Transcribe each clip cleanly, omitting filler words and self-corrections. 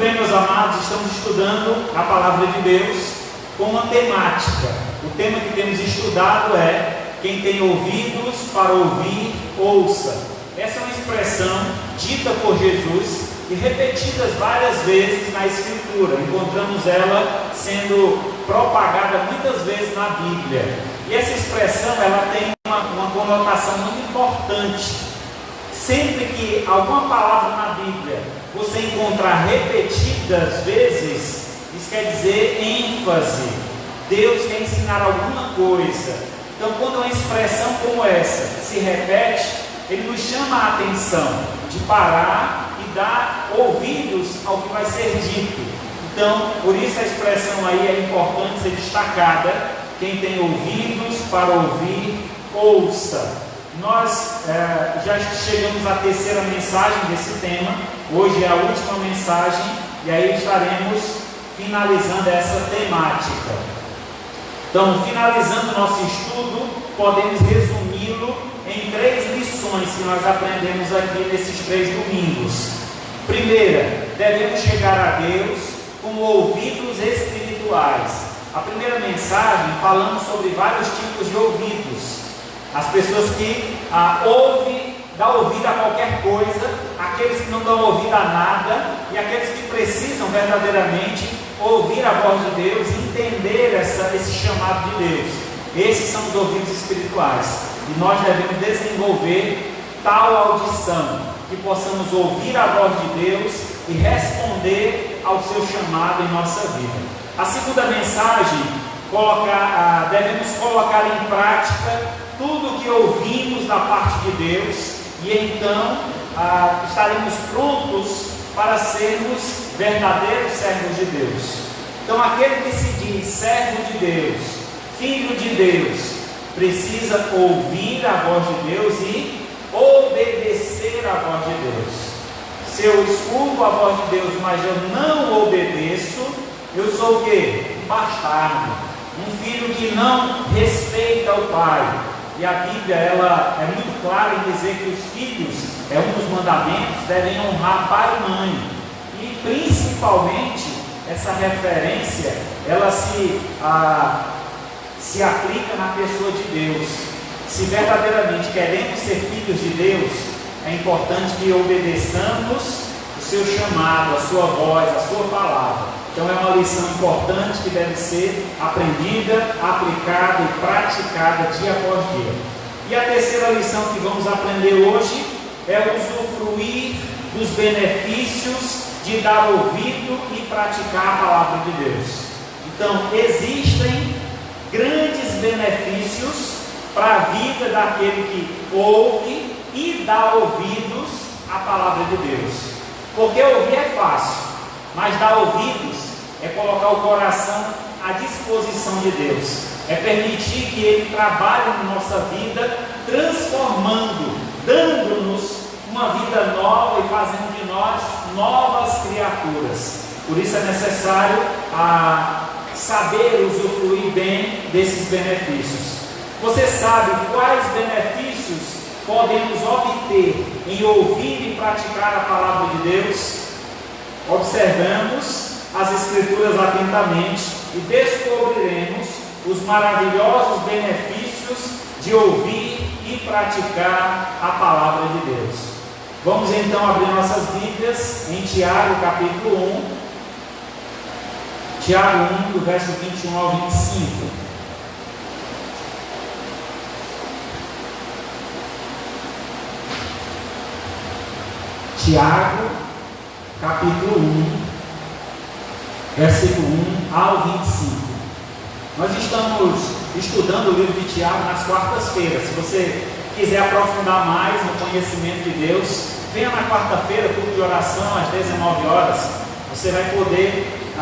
bem, meus amados, estamos estudando a Palavra de Deus com uma temática. O tema que temos estudado é: quem tem ouvidos para ouvir, ouça. Essa é uma expressão dita por Jesus e repetidas várias vezes na Escritura. Encontramos ela sendo propagada muitas vezes na Bíblia. E essa expressão ela tem uma conotação muito importante. Sempre que alguma palavra na Bíblia você encontrar repetidas vezes, isso quer dizer ênfase. Deus quer ensinar alguma coisa. Então, quando uma expressão como essa se repete, ele nos chama a atenção de parar e dar ouvidos ao que vai ser dito. Então, por isso a expressão aí é importante ser destacada: quem tem ouvidos para ouvir, ouça. Nós já chegamos à terceira mensagem desse tema. Hoje é a última mensagem e aí estaremos finalizando essa temática. Então, finalizando o nosso estudo, podemos resumi-lo em 3 lições que nós aprendemos aqui nesses 3 domingos. Primeira, devemos chegar a Deus com ouvidos espirituais. A primeira mensagem falamos sobre vários tipos de ouvidos. As pessoas que ouvem, dão ouvido a qualquer coisa, aqueles que não dão ouvido a nada e aqueles que precisam verdadeiramente ouvir a voz de Deus e entender esse chamado de Deus. Esses são os ouvidos espirituais e nós devemos desenvolver tal audição que possamos ouvir a voz de Deus e responder ao seu chamado em nossa vida. A segunda mensagem, devemos colocar em prática tudo o que ouvimos da parte de Deus e então estaremos prontos para sermos verdadeiros servos de Deus. Então, aquele que se diz servo de Deus, filho de Deus, precisa ouvir a voz de Deus e obedecer a voz de Deus. Se eu escuto a voz de Deus, mas eu não obedeço, eu sou o quê? Um bastardo, um filho que não respeita o pai. E a Bíblia ela é muito clara em dizer que os filhos, um dos mandamentos, devem honrar pai e mãe. E principalmente essa referência ela se aplica na pessoa de Deus. Se verdadeiramente queremos ser filhos de Deus, é importante que obedeçamos o seu chamado, a sua voz, a sua palavra. Então é uma lição importante que deve ser aprendida, aplicada e praticada dia após dia. E a terceira lição que vamos aprender hoje é usufruir dos benefícios de dar ouvido e praticar a palavra de Deus. Então, existem grandes benefícios para a vida daquele que ouve e dá ouvidos à palavra de Deus. Porque ouvir é fácil, mas dar ouvidos é colocar o coração à disposição de Deus, é permitir que Ele trabalhe na nossa vida, transformando, dando-nos uma vida nova e fazendo de nós novas criaturas. Por isso é necessário saber usufruir bem desses benefícios. Você sabe quais benefícios podemos obter em ouvir e praticar a palavra de Deus? Observamos as Escrituras atentamente e descobriremos os maravilhosos benefícios de ouvir e praticar a palavra de Deus. Vamos então abrir nossas Bíblias em Tiago capítulo 1, Tiago 1, do verso 21 ao 25. Tiago capítulo 1, versículo 1 ao 25. Nós estamos estudando o livro de Tiago nas quartas-feiras. Se você quiser aprofundar mais no conhecimento de Deus, venha na quarta-feira, culto de oração às 19 horas. Você vai poder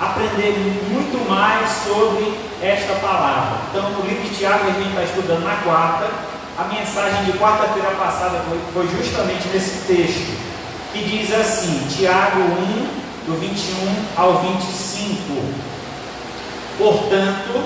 aprender muito mais sobre esta palavra. Então, no livro de Tiago, a gente está estudando na quarta. A mensagem de quarta-feira passada foi justamente nesse texto, que diz assim, Tiago 1, do 21 ao 25. Portanto,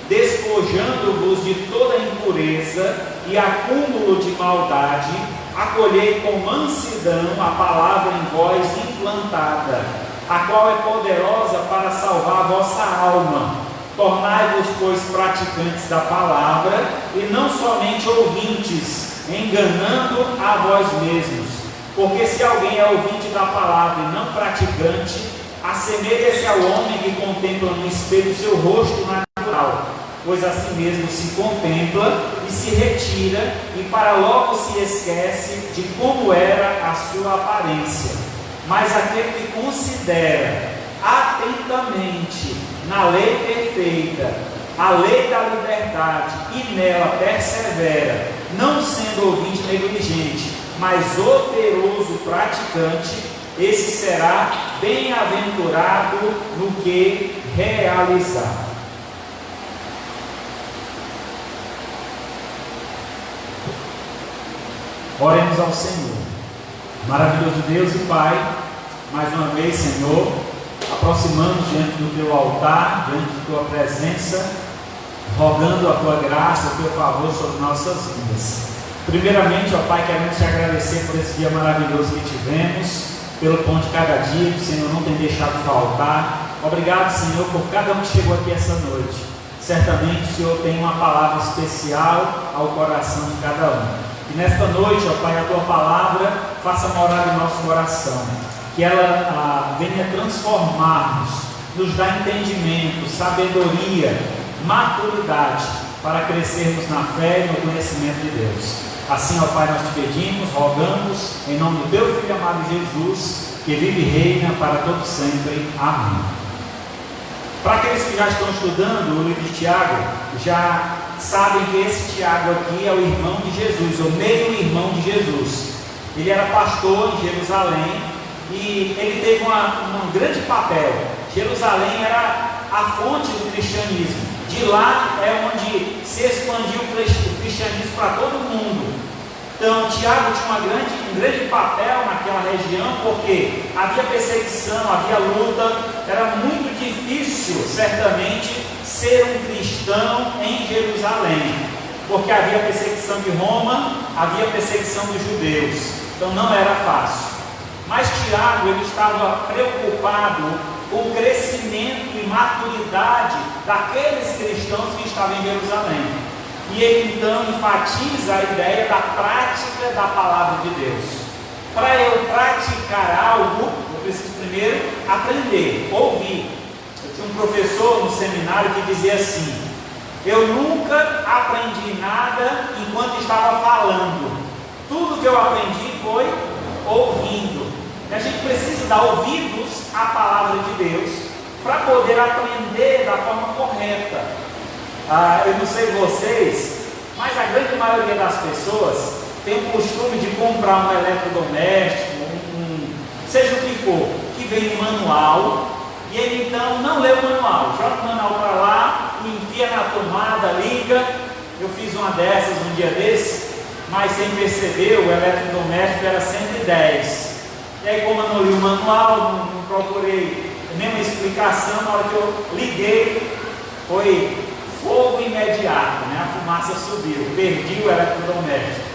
despojando-vos de toda impureza e acúmulo de maldade, acolhei com mansidão a palavra em vós implantada, a qual é poderosa para salvar a vossa alma. Tornai-vos, pois, praticantes da palavra, e não somente ouvintes, enganando a vós mesmos. Porque se alguém é ouvinte da palavra e não praticante, assemelha-se ao homem que contempla no espelho seu rosto natural, pois assim mesmo se contempla e se retira, e para logo se esquece de como era a sua aparência. Mas aquele que considera atentamente na lei perfeita, a lei da liberdade, e nela persevera, não sendo ouvinte negligente, mas operoso praticante, esse será bem-aventurado no que realizar. Oremos ao Senhor. Maravilhoso Deus e Pai, mais uma vez, Senhor, aproximamos diante do Teu altar, diante de Tua presença, rogando a Tua graça, o Teu favor sobre nossas vidas. Primeiramente, ó Pai, queremos Te agradecer por esse dia maravilhoso que tivemos, pelo pão de cada dia que o Senhor não tem deixado faltar. Obrigado, Senhor, por cada um que chegou aqui essa noite. Certamente o Senhor tem uma palavra especial ao coração de cada um. E nesta noite, ó Pai, a Tua palavra faça morar em nosso coração, que ela venha transformar-nos, nos dar entendimento, sabedoria, maturidade, para crescermos na fé e no conhecimento de Deus. Assim, ó Pai, nós Te pedimos, rogamos, em nome do Teu Filho amado Jesus, que vive e reina para todo sempre. Amém. Para aqueles que já estão estudando o livro de Tiago, já sabem que esse Tiago aqui é o irmão de Jesus, o meio-irmão de Jesus. Ele era pastor em Jerusalém e ele teve um grande papel. Jerusalém era a fonte do cristianismo. De lá é onde se expandiu o cristianismo para todo mundo. Então, Tiago tinha um grande papel naquela região, porque havia perseguição, havia luta, era muito difícil, certamente, ser um cristão em Jerusalém, porque havia perseguição de Roma, havia perseguição dos judeus, então não era fácil. Mas Tiago, ele estava preocupado com o crescimento e maturidade daqueles cristãos que estavam em Jerusalém. E ele então enfatiza a ideia da prática da palavra de Deus. Para eu praticar algo, eu preciso primeiro aprender, ouvir. Eu tinha um professor no seminário que dizia assim: eu nunca aprendi nada enquanto estava falando. Tudo que eu aprendi foi ouvindo. E a gente precisa dar ouvidos à palavra de Deus para poder aprender da forma correta. Eu não sei vocês, mas a grande maioria das pessoas tem o costume de comprar um eletrodoméstico, seja o que for, que vem um manual, e ele então não lê o manual, joga o manual para lá, enfia na tomada, liga. Eu fiz uma dessas um dia desse, mas sem perceber, o eletrodoméstico era 110. E aí, como eu não li o manual, não procurei nenhuma explicação, na hora que eu liguei, foi fogo imediato, né? A fumaça subiu, perdi o eletrodoméstico.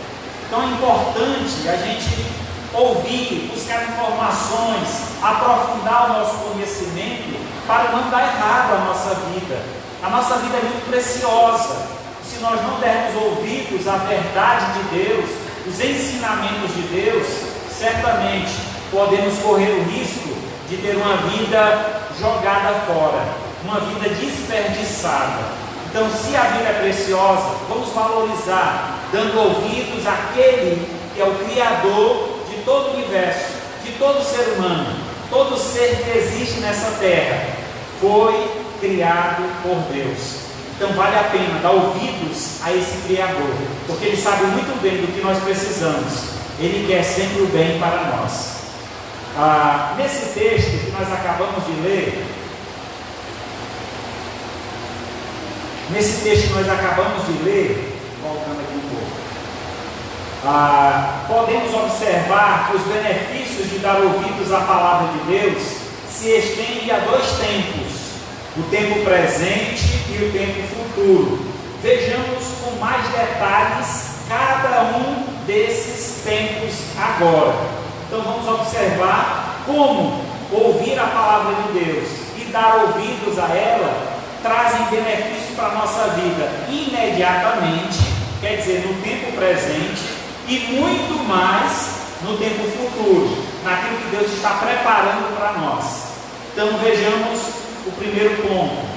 Então é importante a gente ouvir, buscar informações, aprofundar o nosso conhecimento para não dar errado a nossa vida. A nossa vida é muito preciosa. Se nós não dermos ouvidos à verdade de Deus, os ensinamentos de Deus, certamente podemos correr o risco de ter uma vida jogada fora, uma vida desperdiçada. Então, se a vida é preciosa, vamos valorizar, dando ouvidos àquele que é o Criador de todo o universo, de todo ser humano. Todo ser que existe nessa terra foi criado por Deus. Então, vale a pena dar ouvidos a esse Criador, porque Ele sabe muito bem do que nós precisamos. Ele quer sempre o bem para nós. Nesse texto que nós acabamos de ler, voltando aqui um pouco, podemos observar que os benefícios de dar ouvidos à palavra de Deus se estendem a dois tempos: o tempo presente e o tempo futuro. Vejamos com mais detalhes cada um desses tempos agora. Então vamos observar como ouvir a palavra de Deus e dar ouvidos a ela trazem benefícios para a nossa vida imediatamente, quer dizer, no tempo presente, e muito mais no tempo futuro, naquilo que Deus está preparando para nós. Então vejamos o primeiro ponto.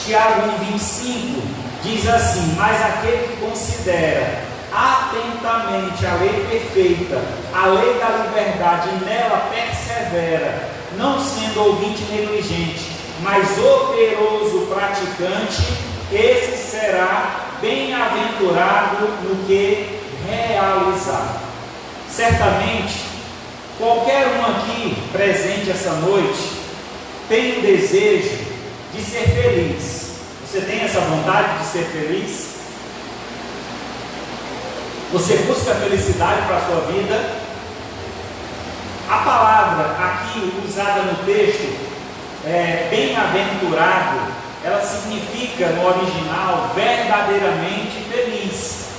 Tiago 1,25 diz assim: mas aquele que considera atentamente a lei perfeita, a lei da liberdade, e nela persevera, não sendo ouvinte negligente, mas operoso praticante, esse será bem-aventurado no que realizar. Certamente, qualquer um aqui presente essa noite tem o desejo de ser feliz. Você tem essa vontade de ser feliz? Você busca felicidade para a sua vida? A palavra aqui usada no texto, bem-aventurado, ela significa no original verdadeiramente feliz.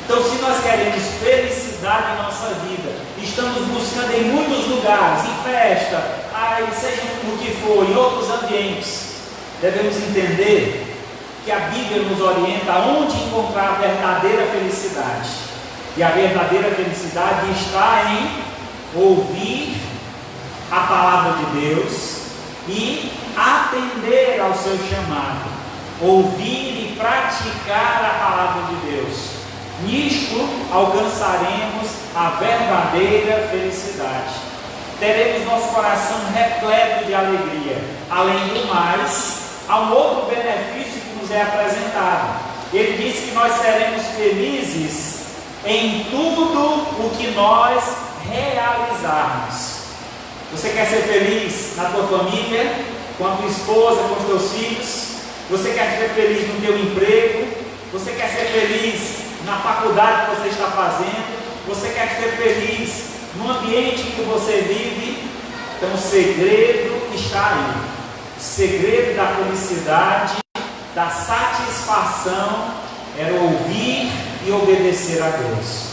Então, se nós queremos felicidade em nossa vida, estamos buscando em muitos lugares, em festa, seja o que for, em outros ambientes, devemos entender que a Bíblia nos orienta aonde encontrar a verdadeira felicidade. E a verdadeira felicidade está em ouvir a palavra de Deus e atender ao seu chamado, ouvir e praticar a palavra de Deus. Nisto alcançaremos a verdadeira felicidade. Teremos nosso coração repleto de alegria. Além do mais, há um outro benefício que nos é apresentado. Ele diz que nós seremos felizes em tudo o que nós realizarmos. Você quer ser feliz na tua família, com a tua esposa, com os teus filhos? Você quer ser feliz no teu emprego? Você quer ser feliz na faculdade que você está fazendo? Você quer ser feliz no ambiente que você vive? Então o segredo está aí. O segredo da felicidade, da satisfação, era ouvir e obedecer a Deus.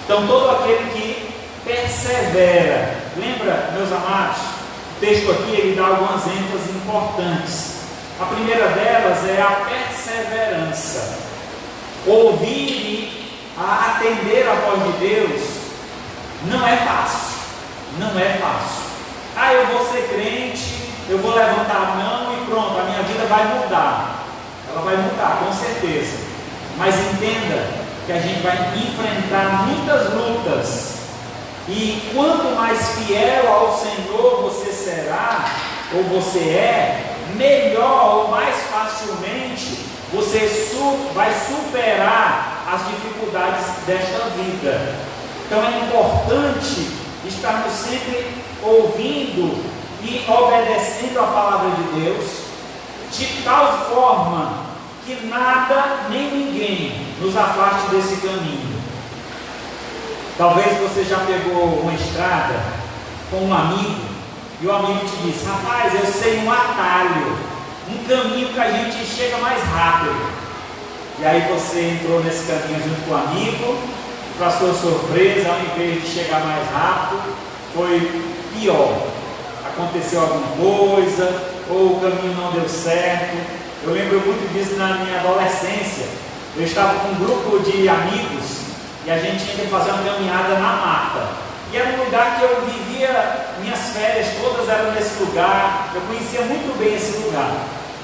Então todo aquele que persevera, lembra, meus amados, o texto aqui ele dá algumas ênfases importantes. A primeira delas é a perseverança. Ouvir e atender a voz de Deus não é fácil. Não é fácil. Eu vou ser crente, eu vou levantar a mão e pronto, a minha vida vai mudar. Ela vai mudar, com certeza. Mas entenda que a gente vai enfrentar muitas lutas. E quanto mais fiel ao Senhor você será, ou você é, melhor ou mais facilmente você vai superar as dificuldades desta vida. Então é importante estarmos sempre ouvindo e obedecendo a palavra de Deus, de tal forma que nada nem ninguém nos afaste desse caminho. Talvez você já pegou uma estrada com um amigo e o amigo te diz: rapaz, eu sei um atalho, um caminho que a gente chega mais rápido. E aí você entrou nesse caminho junto com o amigo, para sua surpresa, ao invés de chegar mais rápido, foi pior. Aconteceu alguma coisa, ou o caminho não deu certo. Eu lembro muito disso na minha adolescência. Eu estava com um grupo de amigos e a gente ia fazer uma caminhada na mata. E era um lugar que eu vivia, minhas férias todas eram nesse lugar, eu conhecia muito bem esse lugar.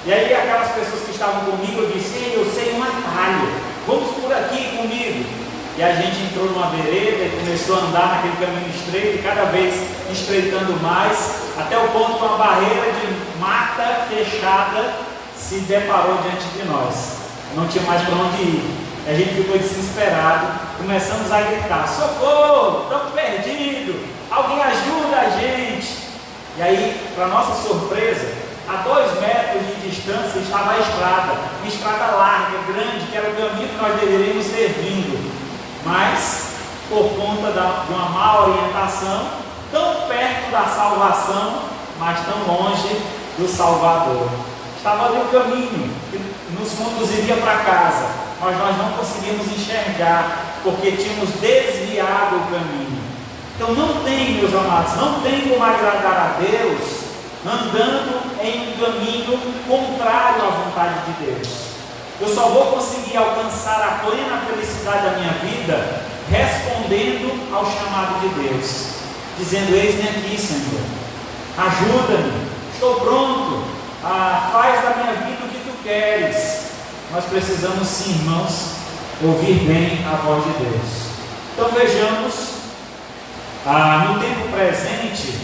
E aí aquelas pessoas que estavam comigo, eu disse: ei, eu sei um atalho, vamos por aqui comigo. E a gente entrou numa vereda e começou a andar naquele caminho estreito, cada vez estreitando mais, até o ponto que uma barreira de mata fechada se deparou diante de nós. Não tinha mais para onde ir. A gente ficou desesperado, começamos a gritar: socorro, estamos perdidos, alguém ajuda a gente. E aí, para nossa surpresa, a 2 metros de distância estava a estrada, uma estrada larga, grande, que era o caminho que nós deveríamos ter vindo. Mas, por conta de uma má orientação, tão perto da salvação, mas tão longe do Salvador. Estava ali o caminho que nos conduziria para casa, mas nós não conseguimos enxergar, porque tínhamos desviado o caminho. Então não tem, meus amados, não tem como agradar a Deus andando em um caminho contrário à vontade de Deus. Eu só vou conseguir alcançar a plena felicidade da minha vida respondendo ao chamado de Deus, dizendo: eis-me aqui, Senhor, ajuda-me, estou pronto, faz da minha vida o que tu queres. Nós precisamos sim, irmãos, ouvir bem a voz de Deus. Então vejamos, no tempo presente,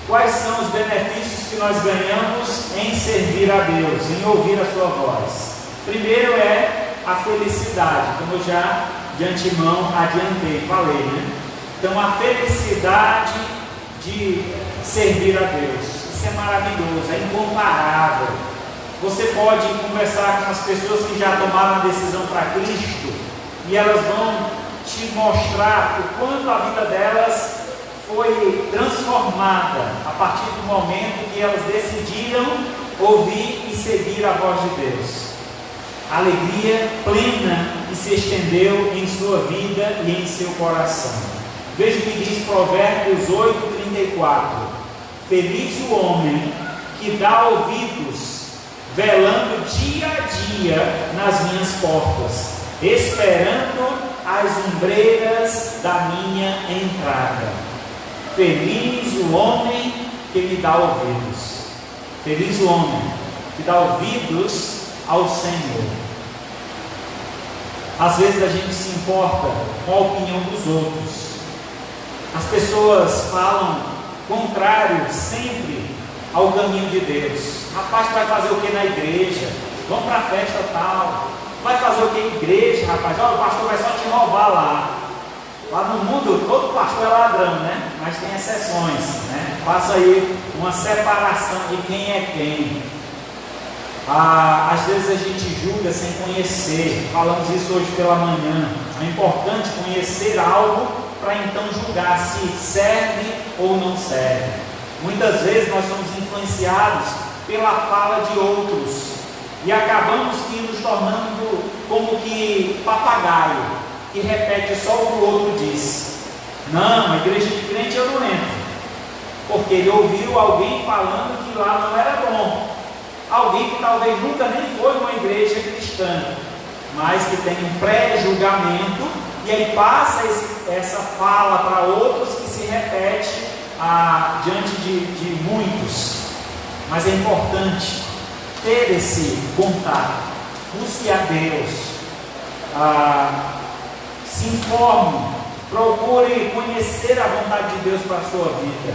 quais são os benefícios que nós ganhamos em servir a Deus, em ouvir a sua voz. Primeiro é a felicidade, como eu já de antemão adiantei, falei, né? Então a felicidade de servir a Deus, isso é maravilhoso, é incomparável. Você pode conversar com as pessoas que já tomaram a decisão para Cristo e elas vão te mostrar o quanto a vida delas foi transformada a partir do momento que elas decidiram ouvir e seguir a voz de Deus. A alegria plena que se estendeu em sua vida e em seu coração. Veja o que diz Provérbios 8:34: feliz o homem que dá ouvidos, velando dia a dia nas minhas portas, esperando as ombreiras da minha entrada. Feliz o homem que me dá ouvidos. Feliz o homem que dá ouvidos ao Senhor. Às vezes a gente se importa com a opinião dos outros. As pessoas falam contrário sempre ao caminho de Deus. Rapaz, vai fazer o que na igreja? Vamos para a festa tal. Vai fazer o que em igreja, rapaz? Olha, o pastor vai só te roubar lá. Lá no mundo, todo pastor é ladrão, né? Mas tem exceções, né? Faça aí uma separação de quem é quem. Às vezes a gente julga sem conhecer. Falamos isso hoje pela manhã. É importante conhecer algo para então julgar se serve ou não serve. Muitas vezes nós somos influenciados pela fala de outros e acabamos nos tornando como que papagaio, que repete só o que o outro diz. Não, a igreja de crente eu não entro, porque ele ouviu alguém falando que lá não era bom. Alguém que talvez nunca nem foi numa igreja cristã, mas que tem um pré-julgamento, e aí passa essa fala para outros que se repete diante de muitos. Mas é importante ter esse contato. Busque a Deus, se informe, procure conhecer a vontade de Deus para a sua vida.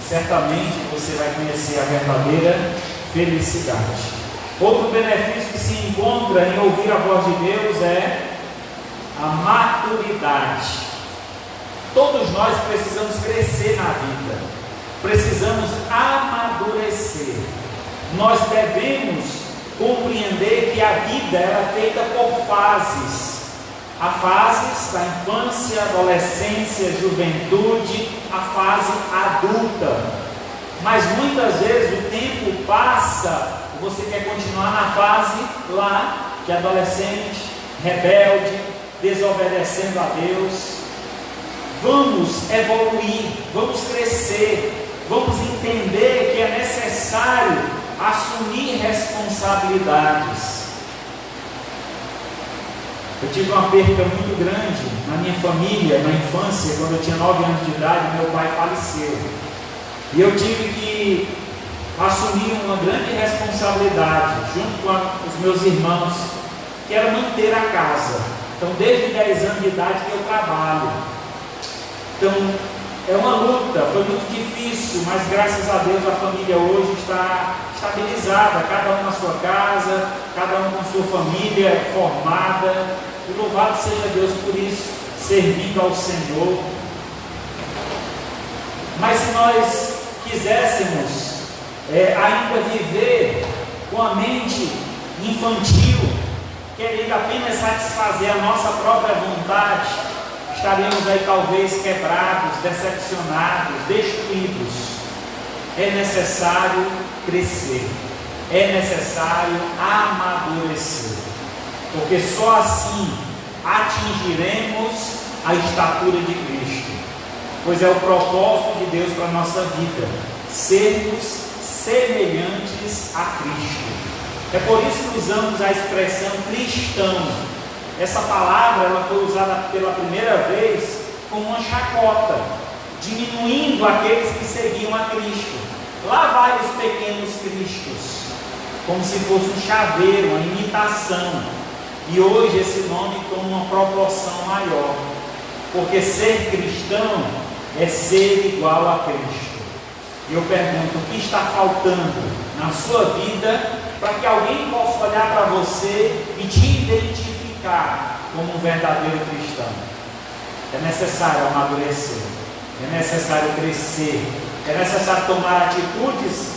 Certamente você vai conhecer a verdadeira felicidade. Outro benefício que se encontra em ouvir a voz de Deus é a maturidade. Todos nós precisamos crescer na vida, precisamos amadurecer. Nós devemos compreender que a vida é feita por fases. Há fases da infância, adolescência, juventude, a fase adulta. Mas muitas vezes o tempo passa e você quer continuar na fase lá de adolescente, rebelde, desobedecendo a Deus. Vamos evoluir, vamos crescer, vamos entender que é necessário assumir responsabilidades. Eu tive uma perda muito grande na minha família, na infância, quando eu tinha 9 anos de idade, meu pai faleceu. E eu tive que assumir uma grande responsabilidade, junto com os meus irmãos, que era manter a casa. Então, desde 10 anos de idade que eu trabalho. Então, é uma luta, foi muito difícil, mas graças a Deus a família hoje está estabilizada, cada um na sua casa, cada um com sua família formada. E louvado seja Deus por isso, servindo ao Senhor. Mas se nós quiséssemos ainda viver com a mente infantil, querendo apenas satisfazer a nossa própria vontade, estaremos aí talvez quebrados, decepcionados, destruídos. É necessário crescer, é necessário amadurecer. porque só assim atingiremos a estatura de Cristo, pois é o propósito de Deus para a nossa vida, sermos semelhantes a Cristo. É por isso que usamos a expressão cristão. Essa palavra ela foi usada pela primeira vez como uma chacota, diminuindo aqueles que seguiam a Cristo. Lá vai os pequenos cristos, como se fosse um chaveiro, uma imitação. E hoje esse nome toma uma proporção maior, porque ser cristão é ser igual a Cristo. E eu pergunto, o que está faltando na sua vida para que alguém possa olhar para você e te identificar como um verdadeiro cristão? É necessário amadurecer, é necessário crescer, é necessário tomar atitudes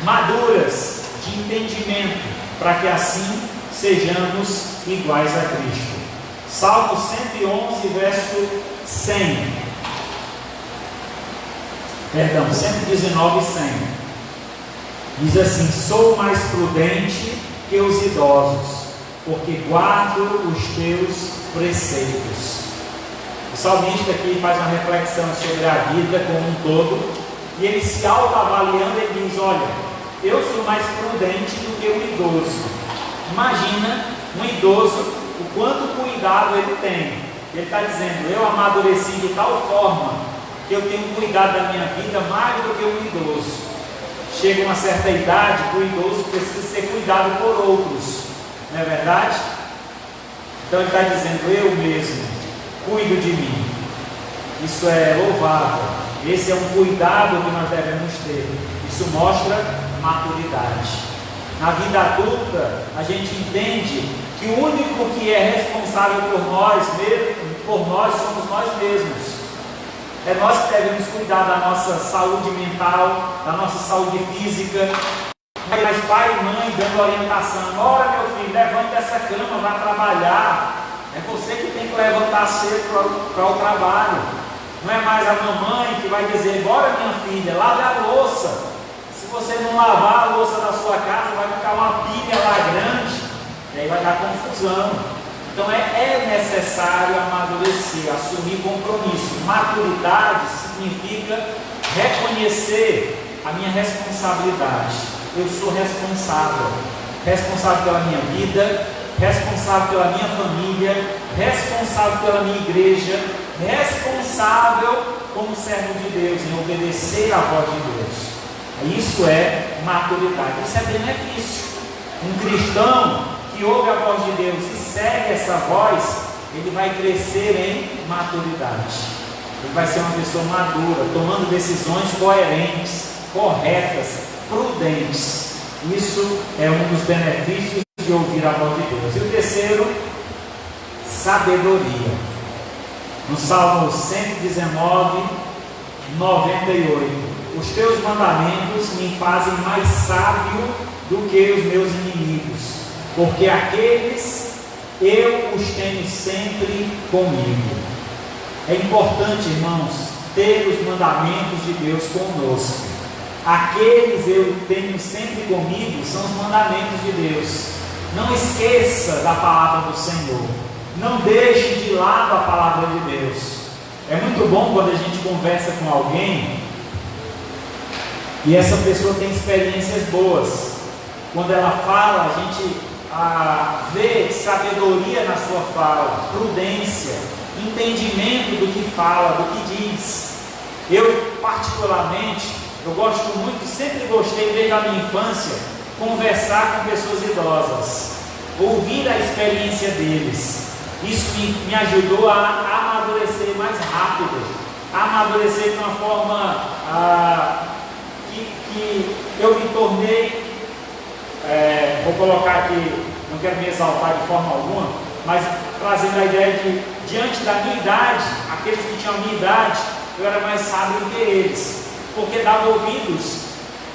maduras de entendimento, para que assim sejamos iguais a Cristo. Salmo 111, verso 119, 100. Diz assim: sou mais prudente que os idosos, porque guardo os teus preceitos. O salmista aqui faz uma reflexão sobre a vida como um todo, e ele se autoavaliando, ele diz: olha, eu sou mais prudente do que o idoso. Imagina um idoso, o quanto cuidado ele tem. Ele está dizendo: eu amadureci de tal forma que eu tenho cuidado da minha vida mais do que o idoso. Chega uma certa idade que o idoso precisa ser cuidado por outros, não é verdade? Então ele está dizendo: eu mesmo cuido de mim. Isso é louvável. Esse é um cuidado que nós devemos ter. Isso mostra maturidade. Na vida adulta, a gente entende que o único que é responsável por nós somos nós mesmos. É nós que devemos cuidar da nossa saúde mental, da nossa saúde física. Mas pai e mãe dando orientação: ora meu filho, levante dessa cama, vá trabalhar. É você que tem que levantar cedo para o trabalho. Não é mais a mamãe que vai dizer: bora minha filha, lave a louça. Se você não lavar a louça da sua casa, vai ficar uma pilha lá grande, e aí vai dar confusão. Então é necessário amadurecer, assumir compromisso. Maturidade significa reconhecer a minha responsabilidade. Eu sou responsável pela minha vida, responsável pela minha família, responsável pela minha igreja, responsável como servo de Deus em obedecer à voz de Deus. Isso é maturidade, isso é benefício. Um cristão que ouve a voz de Deus e segue essa voz, ele vai crescer em maturidade. Ele vai ser uma pessoa madura, tomando decisões coerentes, corretas, prudentes. Isso é um dos benefícios de ouvir a voz de Deus. E o terceiro, sabedoria. No Salmo 119, 98. Os teus mandamentos me fazem mais sábio do que os meus inimigos, porque aqueles eu os tenho sempre comigo. É importante, irmãos, ter os mandamentos de Deus conosco. Aqueles eu tenho sempre comigo são os mandamentos de Deus. Não esqueça da palavra do Senhor. Não deixe de lado a palavra de Deus. É muito bom quando a gente conversa com alguém e essa pessoa tem experiências boas. Quando ela fala, a gente vê sabedoria na sua fala, prudência, entendimento do que fala, do que diz. Eu, particularmente, eu gosto muito, sempre gostei desde a minha infância, conversar com pessoas idosas, ouvir a experiência deles. Isso me ajudou a amadurecer mais rápido, a amadurecer de uma forma que eu me tornei, vou colocar aqui, não quero me exaltar de forma alguma, mas trazendo a ideia de, diante da minha idade, aqueles que tinham a minha idade, eu era mais sábio do que eles, porque dava ouvidos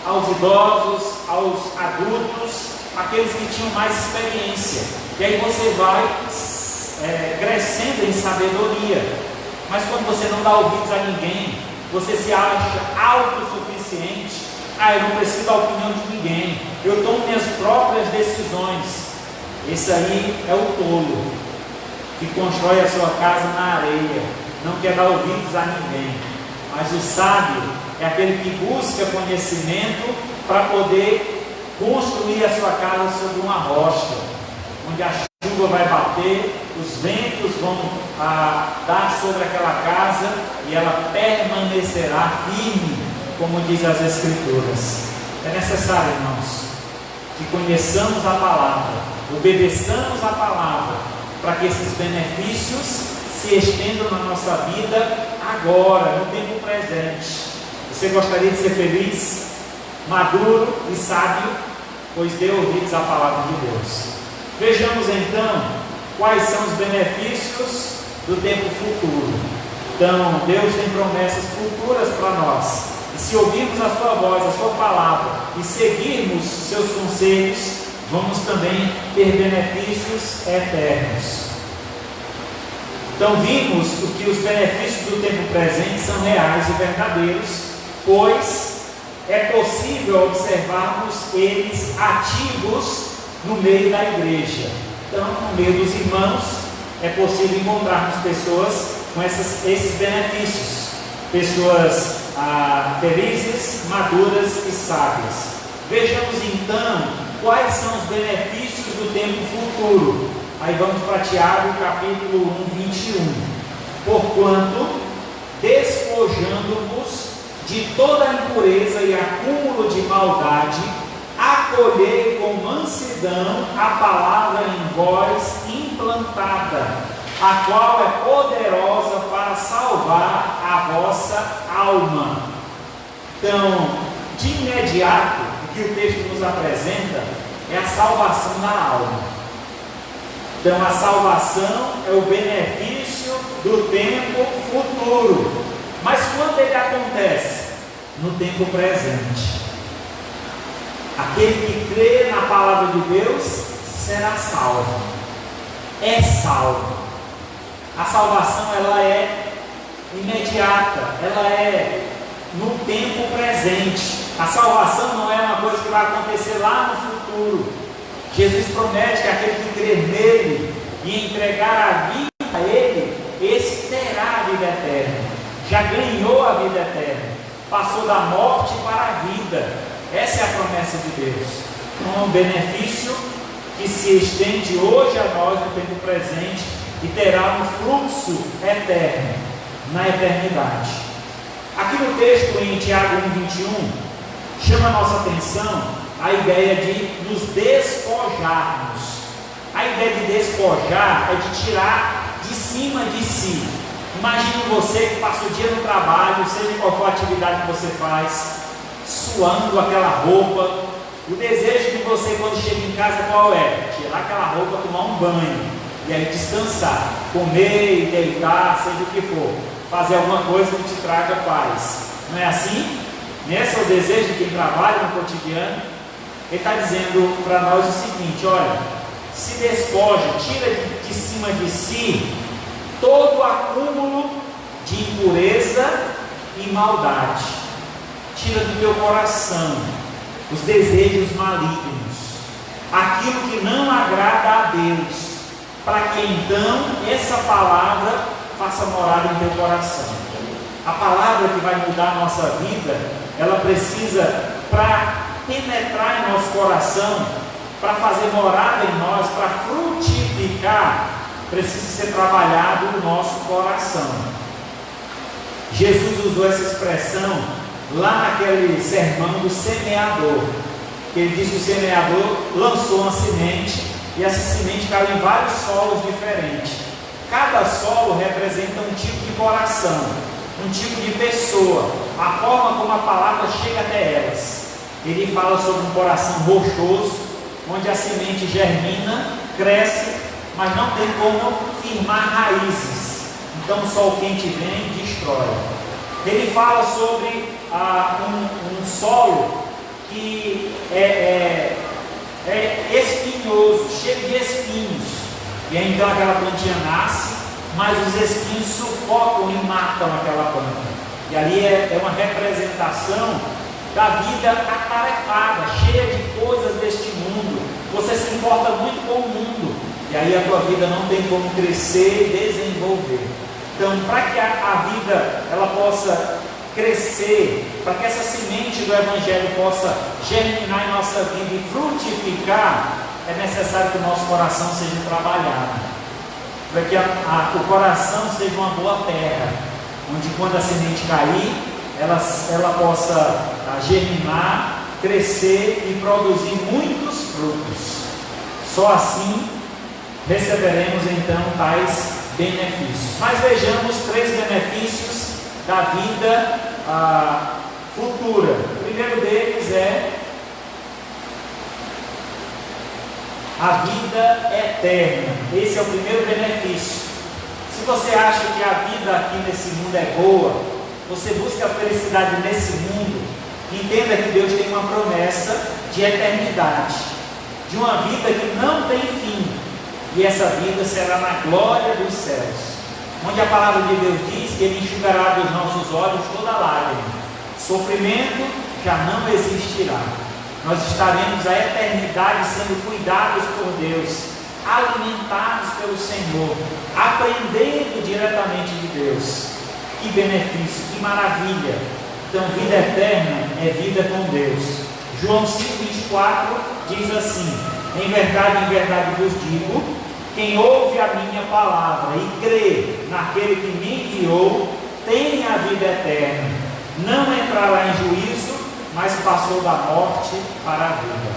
aos idosos, aos adultos, aqueles que tinham mais experiência. E aí você vai crescendo em sabedoria. Mas quando você não dá ouvidos a ninguém, você se acha autossuficiente. Eu não preciso da opinião de ninguém, eu tomo minhas próprias decisões. Esse aí é o tolo, que constrói a sua casa na areia, não quer dar ouvidos a ninguém. Mas o sábio é aquele que busca conhecimento para poder construir a sua casa sobre uma rocha, onde a chuva vai bater, os ventos vão dar sobre aquela casa e ela permanecerá firme, como diz as Escrituras. É necessário, irmãos, que conheçamos a palavra, obedeçamos a palavra, para que esses benefícios se estendam na nossa vida agora, no tempo presente. Você gostaria de ser feliz, maduro e sábio? Pois dê ouvidos à palavra de Deus. Vejamos então quais são os benefícios do tempo futuro. Então, Deus tem promessas futuras para nós. E se ouvirmos a sua voz, a sua palavra, e seguirmos seus conselhos, vamos também ter benefícios eternos. Então vimos que os benefícios do tempo presente são reais e verdadeiros, pois é possível observarmos eles ativos no meio da igreja. Então, no meio dos irmãos, é possível encontrarmos pessoas com esses benefícios, pessoas felizes, maduras e sábias. Vejamos então quais são os benefícios do tempo futuro. Aí vamos para Tiago, capítulo 1, 21. Porquanto, despojando-vos de toda impureza e acúmulo de maldade, acolhei com mansidão a palavra em vós implantada, a qual é poderosa para salvar a vossa alma. Então, de imediato, o que o texto nos apresenta é a salvação da alma. Então, a salvação é o benefício do tempo futuro. Mas quando ele acontece? No tempo presente. Aquele que crê na palavra de Deus será salvo. É salvo. A salvação, ela é imediata, ela é no tempo presente. A salvação não é uma coisa que vai acontecer lá no futuro. Jesus promete que aquele que crer nele e entregar a vida a ele, esse terá a vida eterna. Já ganhou a vida eterna, passou da morte para a vida. Essa é a promessa de Deus. Então, é um benefício que se estende hoje a nós no tempo presente e terá um fluxo eterno na eternidade. Aqui no texto em Tiago 1,21 chama a nossa atenção a ideia de nos despojarmos. A ideia de despojar é de tirar de cima de si. Imagine você que passa o dia no trabalho, seja qual for a atividade que você faz, suando aquela roupa. O desejo de você quando chega em casa qual é? Tirar aquela roupa, tomar um banho e aí descansar, comer e deitar, seja o que for, fazer alguma coisa que te traga paz. Não é assim? Esse é o desejo de quem trabalha no cotidiano. Ele está dizendo para nós o seguinte: olha, se despoja, tira de cima de si todo o acúmulo de impureza e maldade. Tira do teu coração os desejos malignos, aquilo que não agrada a Deus, para que então essa palavra faça morada em teu coração. A palavra que vai mudar a nossa vida, ela precisa, para penetrar em nosso coração, para fazer morada em nós, para frutificar, precisa ser trabalhado no nosso coração. Jesus usou essa expressão lá naquele sermão do semeador, que ele diz que o semeador lançou uma semente e essa semente caiu em vários solos diferentes. Cada solo representa um tipo de coração, um tipo de pessoa, a forma como a palavra chega até elas. Ele fala sobre um coração rochoso, onde a semente germina, cresce, mas não tem como firmar raízes. Então o sol quente vem e destrói. Ele fala sobre um solo que é espinhoso, cheio de espinhos. E aí então aquela plantinha nasce, mas os espinhos sufocam e matam aquela planta. E ali é uma representação da vida atarefada, cheia de coisas deste mundo. Você se importa muito com o mundo. E aí a tua vida não tem como crescer e desenvolver. Então, para que a vida ela possa crescer, para que essa semente do Evangelho possa germinar em nossa vida e frutificar, é necessário que o nosso coração seja trabalhado, para que o coração seja uma boa terra, onde quando a semente cair, ela possa germinar, crescer e produzir muitos frutos. Só assim receberemos então tais benefícios. Mas vejamos 3 benefícios da vida futura. O primeiro deles é a vida eterna. Esse é o primeiro benefício. Se você acha que a vida aqui nesse mundo é boa, você busca a felicidade nesse mundo, entenda que Deus tem uma promessa de eternidade, de uma vida que não tem fim, e essa vida será na glória dos céus, onde a palavra de Deus diz que Ele enxugará dos nossos olhos toda lágrima, sofrimento já não existirá. Nós estaremos a eternidade sendo cuidados por Deus, alimentados pelo Senhor, aprendendo diretamente de Deus. Que benefício, que maravilha! Então, vida eterna é vida com Deus. João 5,24 diz assim: em verdade vos digo, quem ouve a minha palavra e crê naquele que me enviou, tem a vida eterna, não entrará em juízo, mas passou da morte para a vida.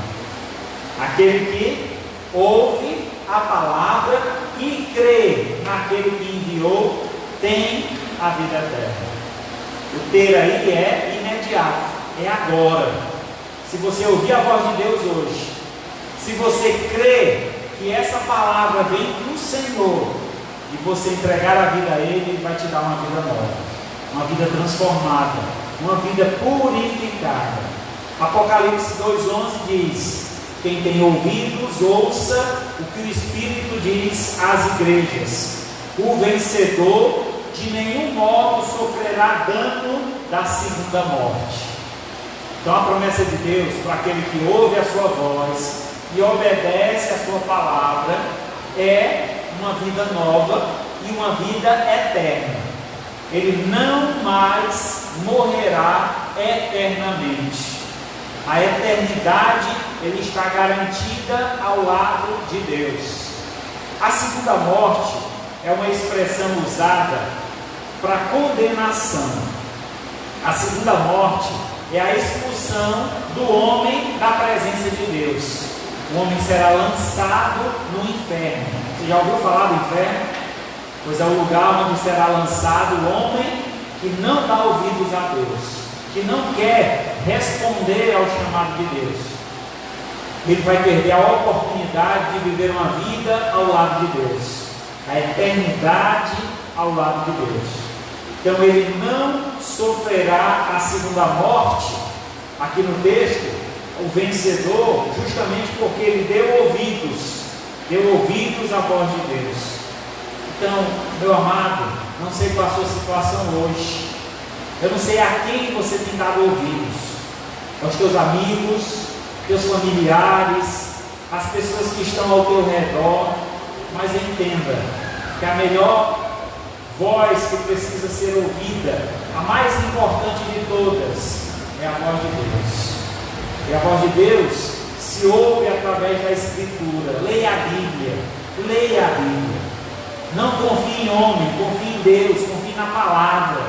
Aquele que ouve a palavra e crê naquele que enviou, tem a vida eterna. O ter aí é imediato, é agora. Se você ouvir a voz de Deus hoje, se você crê que essa palavra vem do Senhor e você entregar a vida a Ele vai te dar uma vida nova, uma vida transformada, uma vida purificada. Apocalipse 2,11 diz: quem tem ouvidos, ouça o que o Espírito diz às igrejas. O vencedor de nenhum modo sofrerá dano da segunda morte. Então a promessa de Deus para aquele que ouve a sua voz e obedece a sua palavra é uma vida nova e uma vida eterna. Ele não mais morrerá eternamente. A eternidade ele está garantida ao lado de Deus. A segunda morte é uma expressão usada para condenação. A segunda morte é a expulsão do homem da presença de Deus. O homem será lançado no inferno. Você já ouviu falar do inferno? Pois é o lugar onde será lançado o homem que não dá ouvidos a Deus, que não quer responder ao chamado de Deus. Ele vai perder a oportunidade de viver uma vida ao lado de Deus, a eternidade ao lado de Deus. Então ele não sofrerá a segunda morte, aqui no texto, o vencedor, justamente porque ele deu ouvidos à voz de Deus. Então, meu amado, não sei qual a sua situação hoje, eu não sei a quem você tem dado ouvidos, aos teus amigos, teus familiares, as pessoas que estão ao teu redor, mas entenda que a melhor voz que precisa ser ouvida, a mais importante de todas, é a voz de Deus. E a voz de Deus se ouve através da Escritura. Leia a Bíblia, leia a Bíblia. Não confie em homem, confie em Deus, confie na palavra.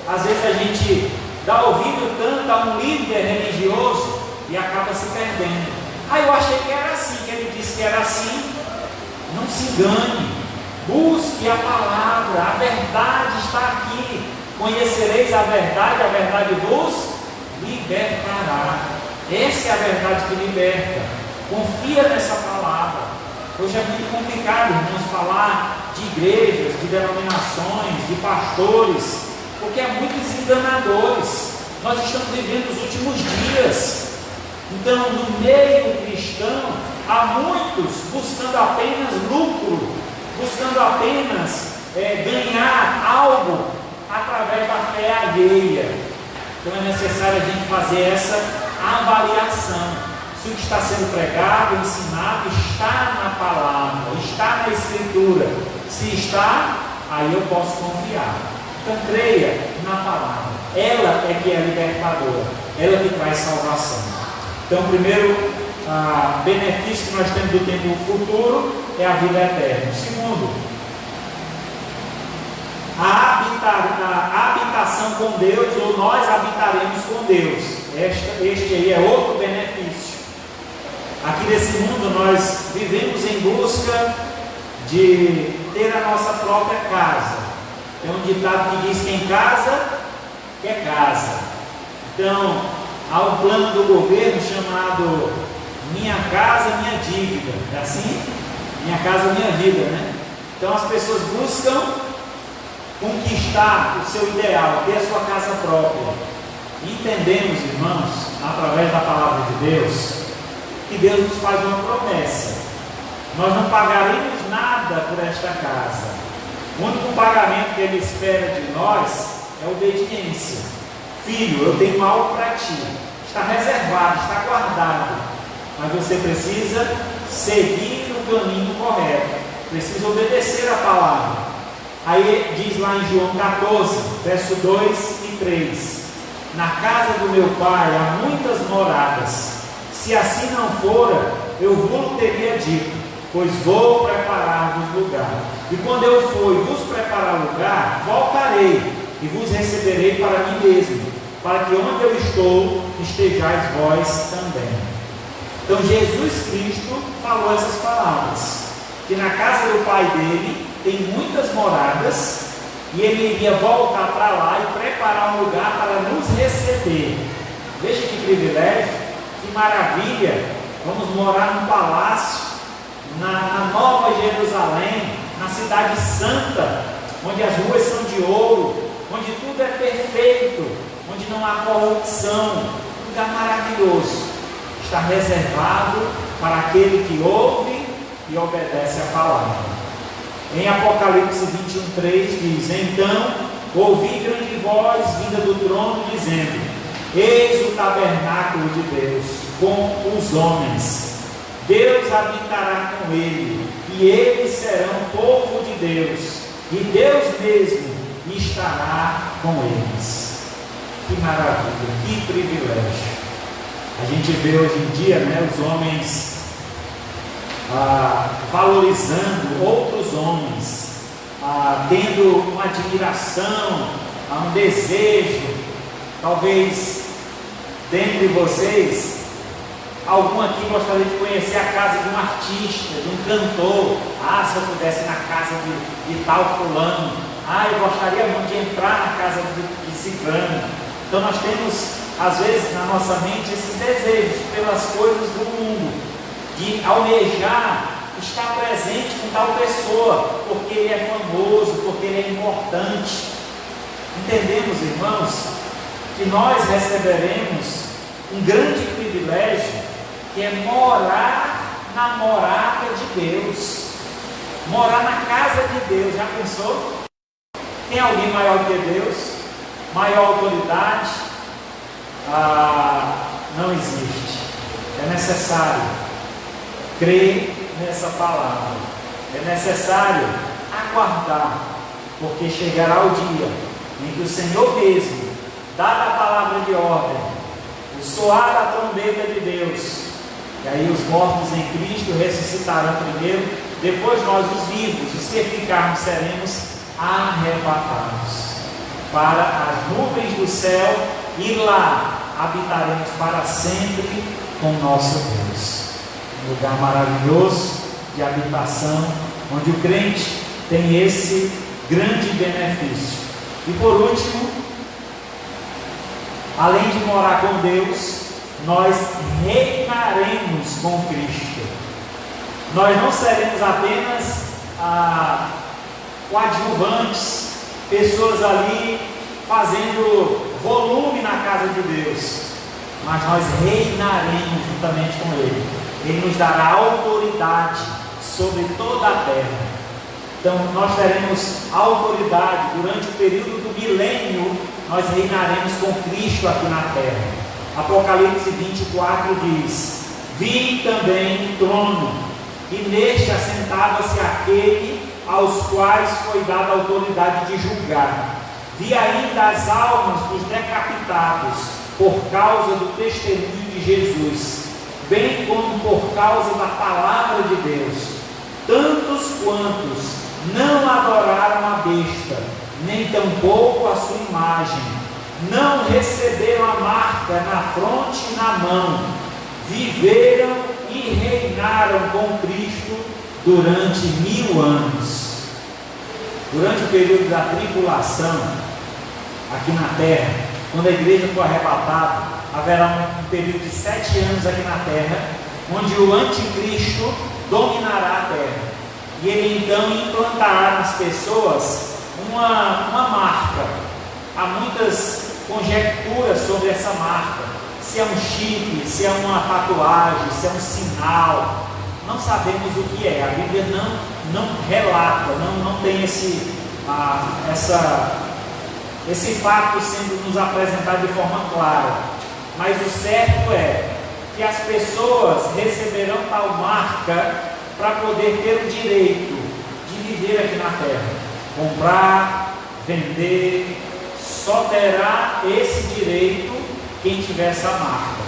Às vezes a gente dá ouvido tanto a um líder religioso e acaba se perdendo. Eu achei que era assim, que ele disse que era assim. Não se engane, busque a palavra, a verdade está aqui. Conhecereis a verdade vos libertará. Essa é a verdade que liberta. Confia nessa palavra. Hoje é muito complicado, irmãos, falar de igrejas, de denominações, de pastores, porque há muitos enganadores. Nós estamos vivendo os últimos dias. Então, no meio cristão, há muitos buscando apenas lucro, buscando apenas ganhar algo através da fé alheia. Então é necessário a gente fazer essa avaliação. se o que está sendo pregado, ensinado, está na palavra, está na Escritura. Se está, aí eu posso confiar. Então creia na palavra. Ela é que é libertadora, ela que traz salvação. Então o primeiro benefício que nós temos do tempo futuro é a vida eterna. O segundo, a habitação com Deus, ou nós habitaremos com Deus. Este aí é outro benefício. Aqui nesse mundo nós vivemos em busca de ter a nossa própria casa. Tem um ditado que diz: quem casa, quer casa. Então, há um plano do governo chamado Minha Casa Minha Dívida. É assim? Minha Casa Minha Vida, né? Então as pessoas buscam conquistar o seu ideal, ter a sua casa própria. Entendemos, irmãos, através da palavra de Deus, que Deus nos faz uma promessa: nós não pagaremos nada por esta casa. O único pagamento que Ele espera de nós é obediência. Filho, eu tenho algo para ti, está reservado, está guardado, mas você precisa seguir o caminho correto, precisa obedecer a palavra. Aí diz lá em João 14, verso 2 e 3: na casa do meu pai há muitas moradas, se assim não fora, eu vos teria dito, pois vou preparar-vos lugar. E quando eu for e vos preparar lugar, voltarei e vos receberei para mim mesmo, para que onde eu estou, estejais vós também. Então Jesus Cristo falou essas palavras, que na casa do Pai dele tem muitas moradas, e ele iria voltar para lá e preparar um lugar para nos receber. Veja que privilégio, que maravilha! Vamos morar num palácio, na Nova Jerusalém, na cidade santa, onde as ruas são de ouro, onde tudo é perfeito, onde não há corrupção, um lugar maravilhoso. Está reservado para aquele que ouve e obedece a palavra. Em Apocalipse 21:3 diz: então ouvi grande voz vinda do trono dizendo: eis o tabernáculo de Deus com os homens, Deus habitará com ele, e eles serão povo de Deus, e Deus mesmo estará com eles. Que maravilha, que privilégio! A gente vê hoje em dia, né, os homens valorizando outros homens, tendo uma admiração, um desejo. Talvez dentre vocês, algum aqui gostaria de conhecer a casa de um artista, de um cantor. Se eu pudesse ir na casa de tal fulano, eu gostaria muito de entrar na casa de ciclano. Então nós temos, às vezes, na nossa mente esses desejos pelas coisas do mundo, de almejar estar presente com tal pessoa, porque ele é famoso, porque ele é importante. Entendemos, irmãos, que nós receberemos um grande privilégio, que é morar na morada de Deus, morar na casa de Deus. Já pensou? Tem alguém maior do que Deus? Maior autoridade? Não existe. É necessário crer nessa palavra, é necessário aguardar, porque chegará o dia em que o Senhor mesmo, dada a palavra de ordem, o soar da trombeta de Deus, e aí os mortos em Cristo ressuscitarão primeiro, depois nós, os vivos, os que ficarmos, seremos arrebatados para as nuvens do céu, e lá habitaremos para sempre com nosso Deus. Um lugar maravilhoso de habitação, onde o crente tem esse grande benefício. E por último, além de morar com Deus, nós reinaremos com Cristo. Nós não seremos apenas coadjuvantes, pessoas ali fazendo volume na casa de Deus, mas nós reinaremos juntamente com Ele. Ele nos dará autoridade sobre toda a terra. Então nós teremos autoridade durante o período do milênio. Nós reinaremos com Cristo aqui na terra. Apocalipse 24 diz: Vi também um trono, e neste assentava-se aquele aos quais foi dada a autoridade de julgar. Vi ainda as almas dos decapitados por causa do testemunho de Jesus, bem como por causa da palavra de Deus. Tantos quantos não adoraram a besta, nem tampouco a sua imagem, não receberam a marca na fronte e na mão, viveram e reinaram com Cristo durante 1000 anos. Durante o período da tribulação, aqui na terra, quando a igreja for arrebatada, haverá um período de 7 anos aqui na terra, onde o anticristo dominará a terra, e ele então implantará nas pessoas uma marca. Há muitas conjecturas sobre essa marca, se é um chip, se é uma tatuagem, se é um sinal. Não sabemos o que é, a Bíblia não relata, não tem esse fato sendo nos apresentado de forma clara. Mas o certo é que as pessoas receberão tal marca para poder ter o direito de viver aqui na terra, comprar, vender. Só terá esse direito quem tiver essa marca.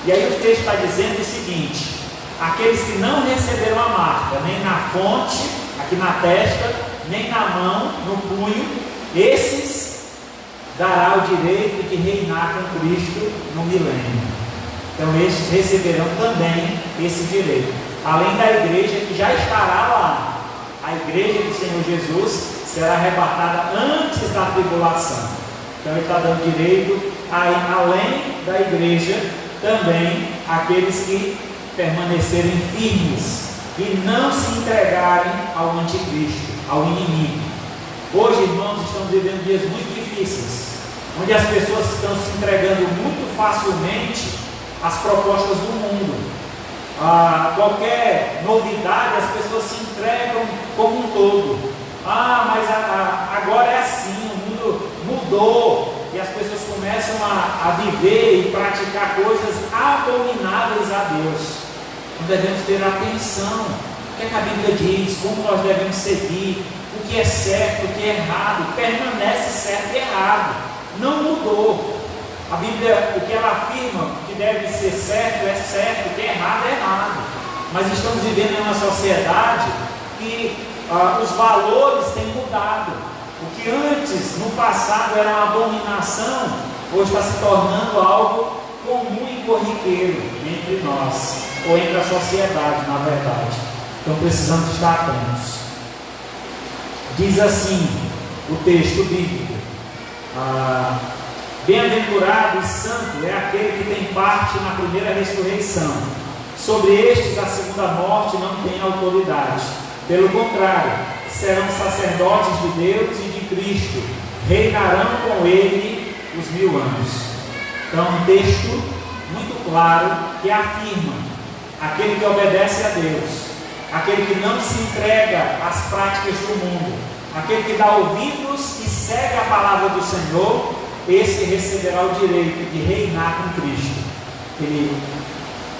E aí o texto está dizendo o seguinte: aqueles que não receberam a marca, nem na fonte, aqui na testa, nem na mão, no punho, esses dará o direito de reinar com Cristo no milênio. Então esses receberão também esse direito, além da igreja que já estará lá. A igreja do Senhor Jesus será arrebatada antes da tribulação. Então ele está dando direito, além da igreja, também aqueles que permanecerem firmes e não se entregarem ao anticristo, ao inimigo. Hoje, irmãos, estamos vivendo dias muito difíceis, onde as pessoas estão se entregando muito facilmente às propostas do mundo. Qualquer novidade, as pessoas se entregam como um todo. Mas agora é assim, o mundo mudou, e as pessoas começam a viver e praticar coisas abomináveis a Deus. Nós devemos ter atenção. O que a Bíblia diz, como nós devemos seguir, o que é certo, o que é errado, permanece certo e errado, não mudou. A Bíblia, o que ela afirma que deve ser certo é certo, o que é errado. Mas estamos vivendo em uma sociedade que os valores têm mudado. O que antes, no passado, era uma abominação, hoje está se tornando algo comum e corriqueiro entre nós, ou entre a sociedade, na verdade. Então precisamos estar atentos. Diz assim o texto bíblico: bem-aventurado e santo é aquele que tem parte na primeira ressurreição. Sobre estes a segunda morte não tem autoridade. Pelo contrário, serão sacerdotes de Deus e de Cristo, reinarão com ele os 1000 anos. Então, um texto muito claro que afirma: aquele que obedece a Deus, aquele que não se entrega às práticas do mundo, aquele que dá ouvidos e segue a palavra do Senhor, esse receberá o direito de reinar com Cristo. Ele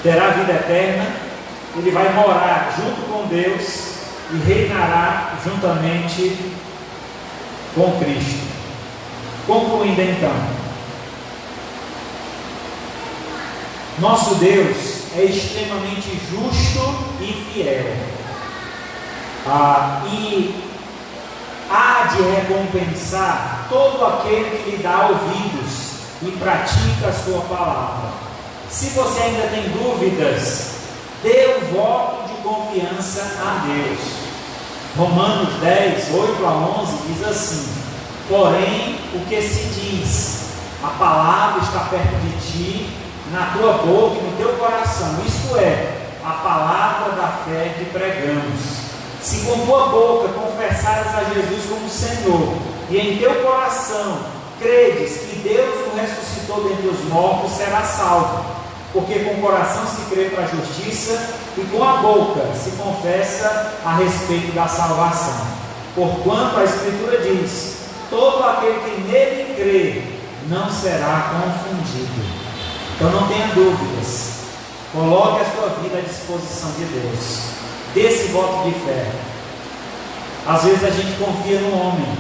terá vida eterna, ele vai morar junto com Deus e reinará juntamente com Cristo. Concluindo então, nosso Deus é extremamente justo e fiel, e há de recompensar todo aquele que lhe dá ouvidos e pratica a sua palavra. Se você ainda tem dúvidas, dê um voto de confiança a Deus. Romanos 10, 8 a 11 diz assim: porém, o que se diz, a palavra está perto de ti, na tua boca e no teu coração, isto é, a palavra da fé que pregamos. Se com tua boca confessares a Jesus como Senhor, e em teu coração credes que Deus o ressuscitou dentre os mortos, serás salvo. Porque com o coração se crê para a justiça, e com a boca se confessa a respeito da salvação. Porquanto a Escritura diz: todo aquele que nele crê não será confundido. Então não tenha dúvidas. Coloque a sua vida à disposição de Deus. Dê esse voto de fé. Às vezes a gente confia no homem,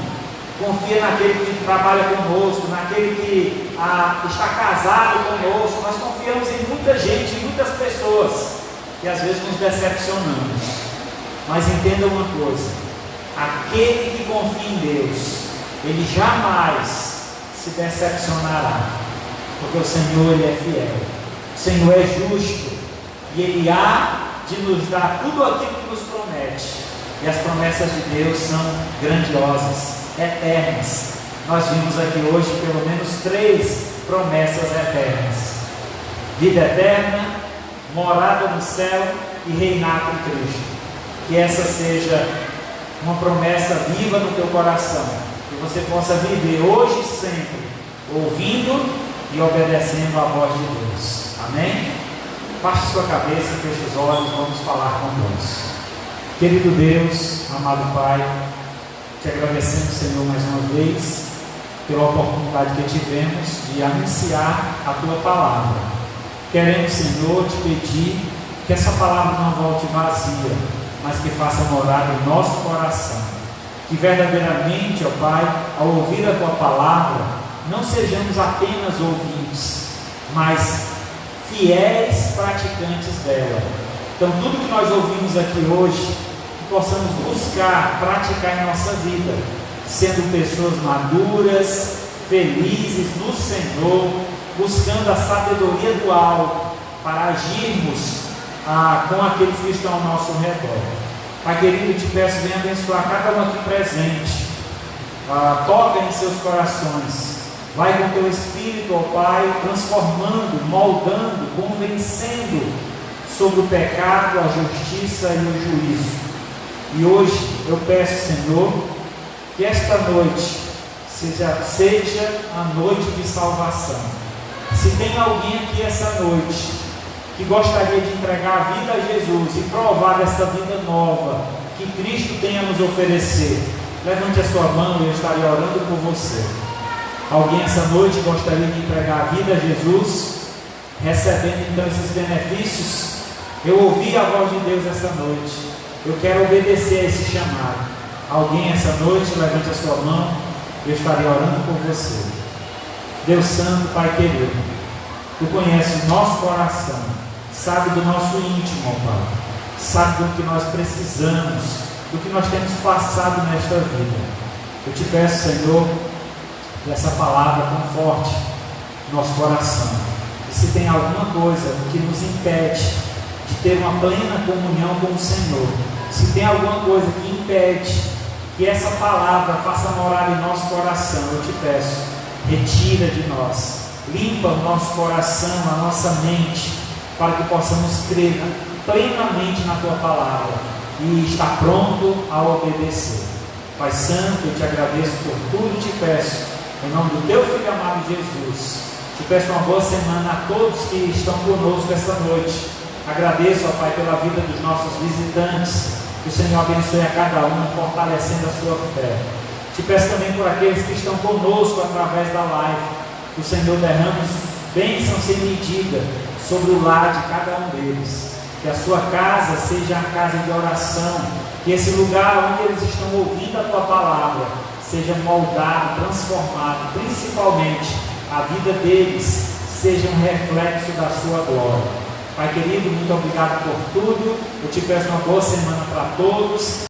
confia naquele que trabalha conosco, naquele que está casado conosco. Nós confiamos em muita gente, em muitas pessoas, e às vezes nos decepcionamos. Mas entenda uma coisa: aquele que confia em Deus, ele jamais se decepcionará, porque o Senhor, ele é fiel, o Senhor é justo, e ele há de nos dar tudo aquilo que nos promete. E as promessas de Deus são grandiosas, eternas. Nós vimos aqui hoje pelo menos 3 promessas eternas: vida eterna, morada no céu e reinar com Cristo. Que essa seja uma promessa viva no teu coração, que você possa viver hoje e sempre, ouvindo e obedecendo à voz de Deus. Amém? Baixe sua cabeça, feche os olhos, vamos falar com Deus. Querido Deus, amado Pai, te agradecemos, Senhor, mais uma vez, pela oportunidade que tivemos de anunciar a Tua Palavra. Queremos, Senhor, te pedir que essa palavra não volte vazia, mas que faça morada em nosso coração. Que verdadeiramente, ó Pai, ao ouvir a Tua Palavra, não sejamos apenas ouvintes, mas fiéis praticantes dela. Então, tudo que nós ouvimos aqui hoje, que possamos buscar, praticar em nossa vida, sendo pessoas maduras, felizes no Senhor, buscando a sabedoria do alto, para agirmos com aqueles que estão ao nosso redor. Pai querido, te peço, venha abençoar cada um aqui presente, toca em seus corações, vai com teu Espírito, ó Pai, transformando, moldando, convencendo sobre o pecado, a justiça e o juízo. E hoje eu peço, Senhor, que esta noite seja a noite de salvação. Se tem alguém aqui essa noite que gostaria de entregar a vida a Jesus e provar dessa vida nova que Cristo tem a nos oferecer, levante a sua mão e eu estarei orando por você. Alguém essa noite gostaria de entregar a vida a Jesus, recebendo então esses benefícios? Eu ouvi a voz de Deus essa noite, eu quero obedecer a esse chamado. Alguém essa noite, levante a sua mão, eu estarei orando por você. Deus Santo, Pai querido, Tu conheces o nosso coração, sabe do nosso íntimo, ó Pai, sabe do que nós precisamos, do que nós temos passado nesta vida. Eu te peço, Senhor, que essa palavra conforte nosso coração. E se tem alguma coisa que nos impede de ter uma plena comunhão com o Senhor, se tem alguma coisa que impede que essa palavra faça morar em nosso coração, eu te peço, retira de nós, limpa o nosso coração, a nossa mente, para que possamos crer plenamente na Tua palavra e estar pronto a obedecer. Pai Santo, eu te agradeço por tudo e te peço, em nome do Teu Filho amado Jesus, te peço uma boa semana a todos que estão conosco esta noite. Agradeço, ó Pai, pela vida dos nossos visitantes, que o Senhor abençoe a cada um, fortalecendo a sua fé. Te peço também por aqueles que estão conosco através da live, que o Senhor derrame bênção sem medida sobre o lar de cada um deles, que a sua casa seja a casa de oração, que esse lugar onde eles estão ouvindo a Tua palavra seja moldado, transformado, principalmente a vida deles seja um reflexo da sua glória. Pai querido, muito obrigado por tudo, eu te peço uma boa semana para todos.